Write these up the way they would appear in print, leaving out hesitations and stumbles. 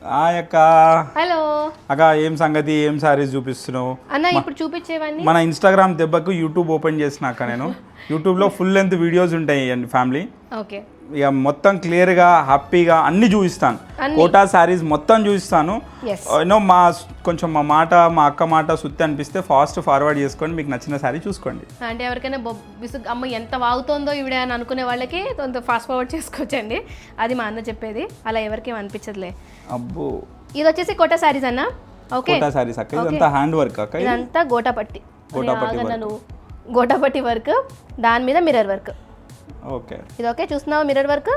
అక్క. హలో అక్క, ఏం సంగతి? ఏం సారీస్ చూపిస్తున్నావు అన్న? ఇప్పుడు చూపించేవన్నీ మన ఇన్స్టాగ్రామ్ దెబ్బకు యూట్యూబ్ ఓపెన్ చేసినాక నేను యూట్యూబ్లో ఫుల్ లెంత్ వీడియోస్ ఉంటాయి అండి ఫ్యామిలీ. ఓకే, ఇక మొత్తం క్లియర్గా హ్యాపీగా అన్ని చూపిస్తాను. కోటా శారీస్ మొత్తం చూపిస్తాను. యూనో కొంచెం మా అక్క మాట సుత్తి అనిపిస్తే ఫాస్ట్ ఫార్వర్డ్ చేసుకొని మీకు నచ్చిన శారీ చూసుకోండి. అంటే ఎవరికైనా విసుగు అమ్మ ఎంత వాగుతోందో ఈవిడ అని అనుకునే వాళ్ళకి కొంత ఫాస్ట్ ఫార్వర్డ్ చేసుకోవచ్చండి. అది మా అన్న చెప్పేది, అలా ఎవరికేం అనిపించదులే. అబ్బో, ఇది వచ్చేసి కోటా శారీస్ అన్న. ఓకే, కోటా శారీస్ అక్క. ఇదంతా హ్యాండ్ వర్క్ అక్క. ఇదంతా గోటాపట్టి గోటాపట్టి వర్క్, దాని మీద మిర్రర్ వర్క్. ఓకే, ఇది ఓకే. చూస్తున్నావా మిర్రర్ వర్క్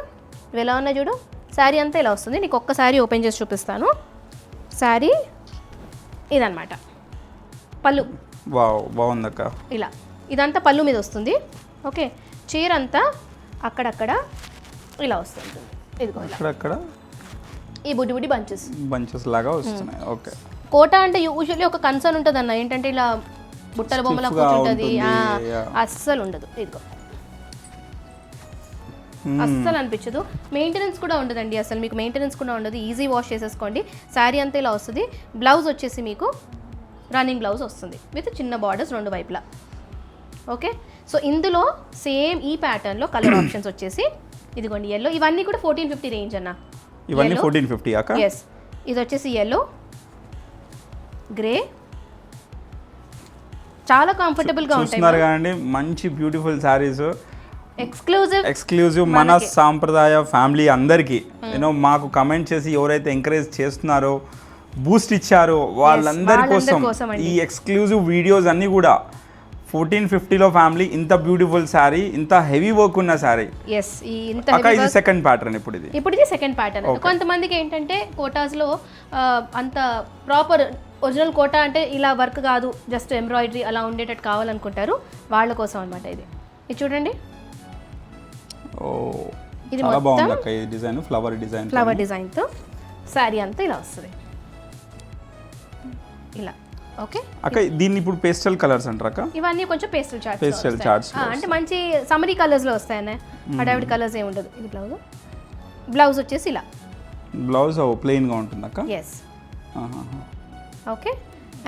ఇవి ఎలా ఉన్నాయి చూడు. శారీ అంతా ఇలా వస్తుంది. నీకు ఒక్క శారీ ఓపెన్ చేసి చూపిస్తాను. శారీ ఇదన్నమాట పళ్ళు. వావ్, బాగుందక్క. ఇలా ఇదంతా పళ్ళు మీద వస్తుంది. ఓకే, చీర అంతా అక్కడక్కడ ఇలా వస్తుంది. ఇదిగో అక్కడక్కడ ఈ బుడ్డి బుడ్డి బంచెస్ లాగా వస్తున్నాయి. ఓకే, కోట అంటే యూజువల్లీ ఒక కన్సర్న్ ఉంటుంది అన్న, ఏంటంటే ఇలా బుట్టల బొమ్మలా కూర్చుంటుంది, అస్సలు ఉండదు. ఇదిగో అస్సలు అనిపించదు. మెయింటెనెన్స్ కూడా ఉండదండి, అసలు మీకు మెయింటెనెన్స్ కూడా ఉండదు. ఈజీ వాష్ చేసేసుకోండి. శారీ అంతా ఇలా వస్తుంది. బ్లౌజ్ వచ్చేసి మీకు రన్నింగ్ బ్లౌజ్ వస్తుంది విత్ చిన్న బార్డర్స్ రెండు వైపులా. ఓకే, సో ఇందులో సేమ్ ఈ ప్యాటర్న్లో కలర్ ఆప్షన్స్ వచ్చేసి ఇదిగోండి ఎల్లో. ఇవన్నీ కూడా 1450 రేంజ్ అన్న. ఇవన్నీ 1450 అక్క. ఎస్, ఇది వచ్చేసి ఎల్లో, గ్రే, చాలా కంఫర్టబుల్గా ఉంటాయి కదండి. మంచి బ్యూటిఫుల్ శారీస్, ఎక్స్క్లూజివ్ మన సాంప్రదాయ ఫ్యామిలీ అందరికీ. యూనో మాకు కమెంట్ చేసి ఎవరైతే ఎంకరేజ్ చేస్తున్నారో, బూస్ట్ ఇచ్చారో వాళ్ళందరి కోసం ఈ ఎక్స్క్లూజివ్ వీడియోస్ అన్నీ కూడా 1450లో ఫ్యామిలీ. ఇంత బ్యూటిఫుల్ శారీ, ఇంత హెవీ వర్క్ ఉన్న శారీ. ఇది సెకండ్ ప్యాటర్న్. ఇప్పుడు ఇది సెకండ్ ప్యాటర్న్. కొంతమందికి ఏంటంటే కోటాస్లో అంత ప్రాపర్ ఒరిజినల్ కోటా అంటే ఇలా వర్క్ కాదు, జస్ట్ ఎంబ్రాయిడరీ అలా ఉండేటట్టు కావాలనుకుంటారు. వాళ్ళ కోసం అనమాట ఇది. ఇది చూడండి, ఇది చాలా బాగుంది అక్క. ఈ డిజైన్ ఫ్లవర్ డిజైన్తో శారీ అంతా ఇలా వస్తుంది. ఇలా ఓకే అక్క. దీన్ని ఇప్పుడు పేస్టల్ కలర్స్ అంటారు అక్క. ఇవన్నీ కొంచెం పేస్టల్ చార్ట్స్ అంటే మంచి సమరీ కలర్స్లో వస్తాయనే, హడావిడి కలర్స్ ఏమి ఉండదు. ఇది బ్లౌజ్ వచ్చేసి ఇలా బ్లౌజ్ ప్లెయిన్గా ఉంటుంది అక్క. Yes, okay.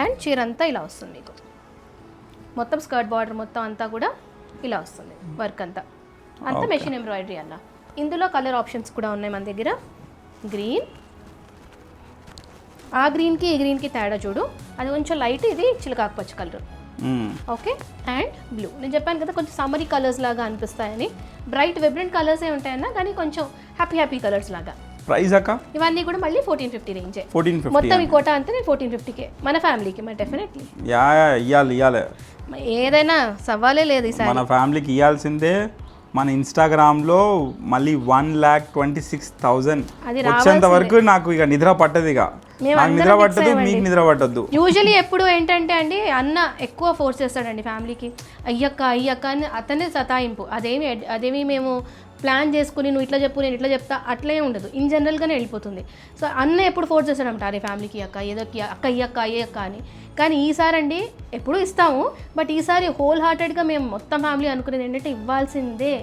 అండ్ చీర అంతా ఇలా వస్తుంది మీకు. మొత్తం స్కర్ట్ బార్డర్ మొత్తం అంతా కూడా ఇలా వస్తుంది. వర్క్ అంతా మెషిన్ ఎంబ్రాయిడరీ అన్న. ఇందులో కలర్ ఆప్షన్స్ కూడా ఉన్నాయి మన దగ్గర. గ్రీన్, ఆ గ్రీన్కి ఈ గ్రీన్కి తేడా చూడు, అది కొంచెం లైట్, ఇది చిలకాకుపచ్చ కలర్. Okay, and blue. నేను చెప్పాను కదా కొంచెం సమ్మరీ కలర్స్ లాగా అనిపిస్తాయని. బ్రైట్ వైబ్రెంట్ కలర్సే ఉంటాయన్న, కానీ కొంచెం హ్యాపీ కలర్స్ లాగా. ప్రైస్ అక్క? ఇవన్నీ కూడా మళ్ళీ 1450 రేంజే. 1450 మొత్తం ఈ కోటా అంతా నేను 1450కే మన ఫ్యామిలీకి. మరి డెఫినెట్లీ ఇవ్వాలి. ఏదైనా సవాలే లేదు ఈసారి. మన ఫ్యామిలీకి ఇవ్వాల్సిందే. మన ఇన్స్టాగ్రామ్లో మళ్ళీ 1,26,000 వచ్చేంత వరకు నాకు ఇక నిద్ర పట్టదు. ఇక నాకు నిద్ర పట్టదు, మీకు నిద్ర పట్టద్దు. యూజువలీ ఎప్పుడు ఏంటంటే అండి, అన్న ఎక్కువ ఫోర్స్ చేస్తాడండి ఫ్యామిలీకి. అయ్యక్క అని అతనే సతాయింపు. అదేమి మేము ప్లాన్ చేసుకుని నువ్వు ఇట్లా చెప్పు నేను ఇట్లా చెప్తా అట్లే ఉండదు. ఇన్ జనరల్గానే వెళ్ళిపోతుంది. సో అన్న ఎప్పుడు ఫోర్స్ చేస్తాడంట, అరే ఫ్యామిలీకి అక్క ఏదో అక్క అని. కానీ ఈసారి అండి ఎప్పుడు ఇస్తాము, బట్ ఈసారి హోల్ హార్టెడ్గా మేము మొత్తం ఫ్యామిలీ అనుకునేది ఏంటంటే ఇవ్వాల్సిందే,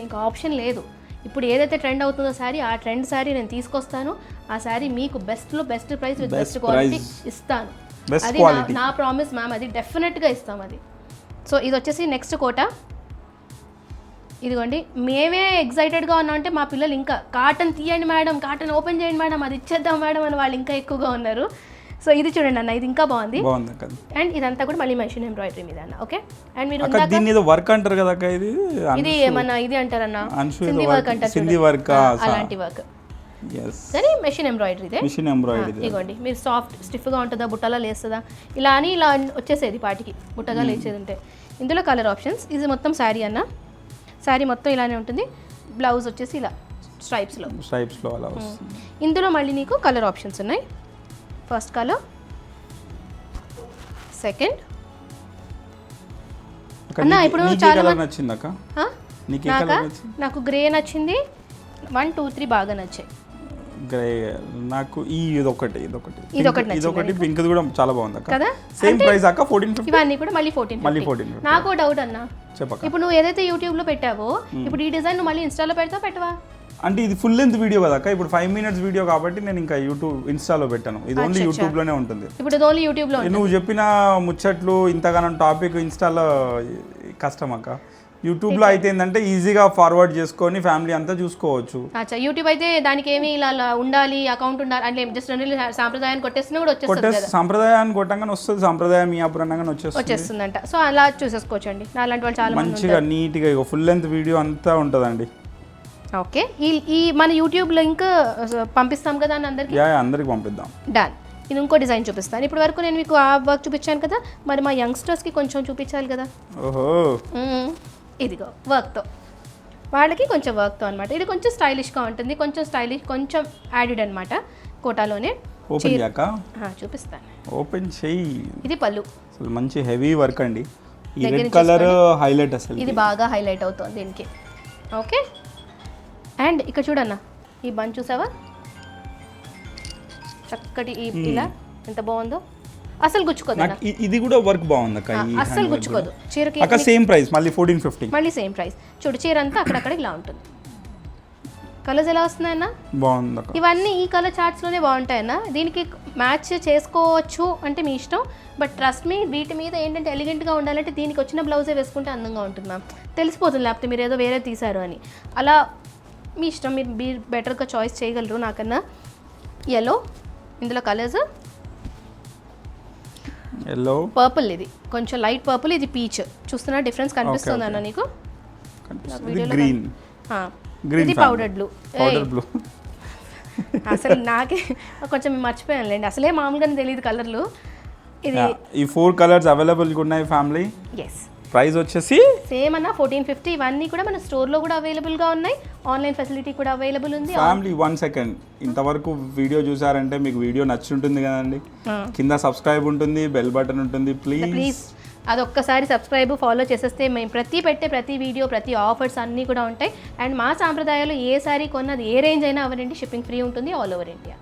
ఇంకా ఆప్షన్ లేదు. ఇప్పుడు ఏదైతే ట్రెండ్ అవుతుందో శారీ, ఆ ట్రెండ్ శారీ నేను తీసుకొస్తాను. ఆ శారీ మీకు best price with best quality ఇస్తాను. అది నా ప్రామిస్ మ్యామ్, అది డెఫినెట్గా ఇస్తాం అది. సో ఇది వచ్చేసి నెక్స్ట్ కోటా. ఇదిగోండి, మేమే ఎగ్జైటెడ్గా ఉన్నాం అంటే మా పిల్లలు ఇంకా కాటన్ తీయండి మేడం, కాటన్ ఓపెన్ చేయండి మేడం, అది ఇచ్చేద్దాం మేడం అని వాళ్ళు ఇంకా ఎక్కువగా ఉన్నారు. సో ఇది చూడండి అన్న, ఇది ఇంకా బాగుంది. అండ్ ఇదంతా కూడా మళ్ళీ మెషిన్ ఎంబ్రాయిడరీ మీద అన్న. ఓకే, అండ్ మీరు దీని మీద వర్క్ అంటారు కదా అక్క, ఇది ఏమన్నా ఇది అంటారన్న, సింధీ వర్క్ అంటారు, అలాంటి వర్క్. సరే, మెషిన్ ఎంబ్రాయిడరీ. ఇదిగోండి, మీరు స్టిఫ్గా ఉంటుందా, బుట్టలా లేస్తుందా, ఇలా వచ్చేసేది పాటికి, బుట్టగా లేచేది ఉంటే. ఇందులో కలర్ ఆప్షన్స్. ఇది మొత్తం శారీ అన్న, శారీ మొత్తం ఇలానే ఉంటుంది. బ్లౌజ్ వచ్చేసి ఇలా స్ట్రైప్స్లో అలా వస్తుంది. ఇందులో మళ్ళీ నీకు కలర్ ఆప్షన్స్ ఉన్నాయి. ఫస్ట్ కలర్, సెకండ్ అన్న. ఇప్పుడు చాలా నాకు గ్రే నచ్చింది, 1, 2, 3 బాగా నచ్చాయి. గ్రే నాకు ఇదొకటి పింక్ కూడా చాలా బాగుంది కదా. సేమ్ ప్రైస్ అక్క 1450. ఇవన్నీ కూడా మళ్ళీ 1450. నాకు డౌట్ అన్న, ఇప్పుడు నువ్వు ఏదైతే యూట్యూబ్ లో పెట్టావో ఇప్పుడు ఈ డిజైన్ నువ్వు మళ్ళీ ఇన్స్టాలో పెట్టవా? అంటే ఇది ఫుల్ లెంత్ వీడియో కదా అక్క, ఇప్పుడు 5 minutes వీడియో కాబట్టి నేను ఇంకా ఇన్స్టాలో పెట్టాను, ఇది ఓన్లీ యూట్యూబ్లోనే ఉంటుంది. ఇప్పుడు ఇది ఓన్లీ యూట్యూబ్లో. నువ్వు చెప్పిన ముచ్చట్లు ఇంతగానం టాపిక్ ఇన్స్టాలో కష్టం అక్క, యూట్యూబ్లో అయితే ఏంటంటే ఈజీగా ఫార్వర్డ్ చేసుకొని ఫ్యామిలీ అంతా చూసుకోవచ్చు. అచ్చా, యూట్యూబ్ అయితే దానికి ఏమి ఇలా ఉండాలి, అకౌంట్ ఉండాలి అంటే జస్ట్ సాంప్రదాయాన్ని కొట్టేస్తున్నా కూడా వచ్చేస్తుంది. సాంప్రదాయాన్ని కొట్టంగానే వస్తుంది, సాంప్రదాయం మీ అప్పుడనగానే వచ్చేస్తుందంట. సో అలా చూసేసుకోవచ్చు అండి, అలాంటి వాళ్ళు చాలా మంచిగా నీట్గా ఇక ఫుల్ లెంత్ వీడియో అంతా ఉంటుందండి. ఓకే, ఈ మన యూట్యూబ్ లింక్ పంపిస్తాం కదా అని అందరికి పంపిద్దాం. డన్. ఇది ఇంకో డిజైన్ చూపిస్తాను. ఇప్పటి వరకు నేను మీకు ఆ వర్క్ చూపించాను కదా, మరి మా యంగ్స్టర్స్కి కొంచెం చూపించాలి కదా. ఓహో, ఇదిగో వర్క్తో, వాళ్ళకి కొంచెం వర్క్తో అనమాట. ఇది కొంచెం స్టైలిష్గా ఉంటుంది, కొంచెం యాడెడ్ అనమాట కోటాలోనే. ఓపెన్ చేయక చూపిస్తాను, ఓపెన్ చెయ్యి. ఇది పళ్ళు, అసలు మంచి హెవీ వర్క్ అండి, ఈ రెడ్ కలర్ హైలైట్ అసలు, ఇది బాగా హైలైట్ అవుతుంది దీనికి. ఓకే, అండ్ ఇక్కడ చూడన్నా ఈ బంచ్ చూసావా, చక్కటి ఇలా ఎంత బాగుందో, అసలు గుచ్చుకోదు. ఇది కూడా వర్క్ బాగుంది అక్క, అసలు గుచ్చుకోదు. చీరకి అక్క సేమ్ ప్రైస్, మళ్ళీ 1450, మళ్ళీ సేమ్ ప్రైస్. చూడు చీర అంతా అక్కడక్కడ ఇలా ఉంటుంది. కలర్స్ ఎలా వస్తున్నాయన్నా, బాగుంది అక్క. ఇవన్నీ ఈ కలర్ చార్ట్స్లోనే బాగుంటాయన్నా, దీనికి మ్యాచ్ చేసుకోవచ్చు అంటే మీ ఇష్టం. బట్ ట్రస్ట్ మీ, వీటి మీద ఏంటంటే ఎలిగెంట్గా ఉండాలంటే దీనికి వచ్చిన బ్లౌజే వేసుకుంటే అందంగా ఉంటుంది మ్యామ్, తెలిసిపోతుంది. లేకపోతే మీరు ఏదో వేరే తీశారు అని, అలా మీ ఇష్టం, మీరు బెటర్గా చాయిస్ చేయగలరు నాకన్నా. ఎల్లో, ఇందులో కలర్స్ ఎల్లో, పర్పుల్, ఇది కొంచెం లైట్ పర్పుల్, ఇది పీచ్. చూస్తున్నా డిఫరెన్స్ కనిపిస్తుంది అన్న నీకు, గ్రీన్, ఇది పౌడర్ బ్లూ. అసలు నాకే కొంచెం మర్చిపోయానులేండి, అసలే మామూలుగానే తెలియదు కలర్లు. ఇది ఈ 4 కలర్స్ అవైలబుల్గా ఉన్నాయి ఫ్యామిలీ. ఎస్, ప్రైస్ వచ్చేసి సేమ్ అన్న 1450. ఇవన్నీ కూడా మన స్టోర్లో కూడా అవైలబుల్గా ఉన్నాయి, ఆన్లైన్ ఫెసిలిటీ కూడా అవైలబుల్ ఉంది. ఫ్యామిలీ 1 సెకండ్, ఇంతవరకు వీడియో చూసారంటే మీకు వీడియో నచ్చుంటుంది కదండి, కింద సబ్స్క్రైబ్ ఉంటుంది, బెల్ బటన్ ఉంటుంది, ప్లీజ్ అదొక్కసారి సబ్స్క్రైబ్ ఫాలో చేసేస్తే మేము ప్రతి వీడియో, ప్రతి ఆఫర్స్ అన్నీ కూడా ఉంటాయి. అండ్ మా సాంప్రదాయాలు ఏ సారీ కొన్నది ఏ రేంజ్ అయినా అవనండి, షిప్పింగ్ ఫ్రీ ఉంటుంది ఆల్ ఓవర్ ఇండియా.